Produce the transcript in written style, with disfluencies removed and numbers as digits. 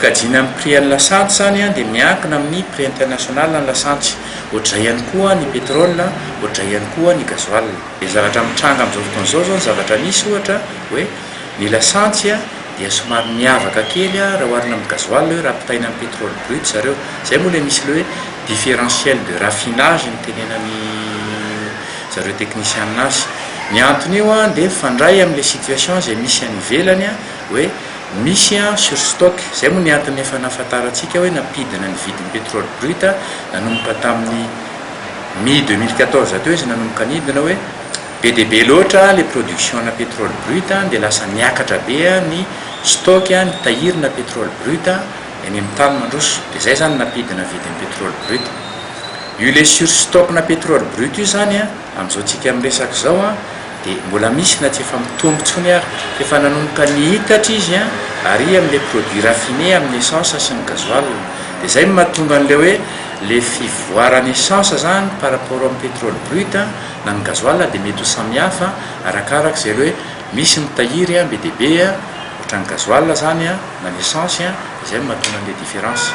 fikajiana amin'ny prix an'ny lasantsy zany a dia miankina amin'ny prix international ny lasantsy. Ohatr'izay ihany koa ny pétrole, ohatr'izay ihany koa ny gasoil. Dia zavatra mitranga amin'izao fotoan'izao zao ny zavatra misy ohatra hoe ny lasantsy a dia somary miavaka kely a raha oharina amin'ny gasoil hoe raha pitaina amin'ny pétrole brut zareo. Zay moa ilay misy le hoe différentiel de raffinage ny tenenany zareo technicien azy. Ny antony io a dia mifandray amin'ilay situation izay misy any ivelany a hoe misy a sur stock. Zay moa ny antony efa nahafantarantsika hoe nampidina ny vidin'ny pétrole brut nanomboka tamin'ny mi 2014 teo izy nanomboka nidina hoe be dia be loatra les production na pétrole brut dia lasa niakatra be ny stock ny tahirina pétrole brut eny amin'ny tany mandroso. Dia zay zany nampidina vidin'ny pétrole brut. Io le sur stock na pétrole brut io zany a amin'izao tsika amin'ny resaka zao a dia mbola misy na tsy efa mitombo tsony ary efa nanomboka nihitatra izy a ary amin'ilay produit raffiné amin'ny essence sy ny gasoil. Dia zay mahatonga an'ilay hoe le fivoarany essence zany par rapport amin'ny pétrole brut na ny gasoil dia mety ho samihafa arakaraka zay hoe misy mitahiry be dia be ohatran'ny gasoil zany na l'essence dia zay mahatonga an'ilay différence.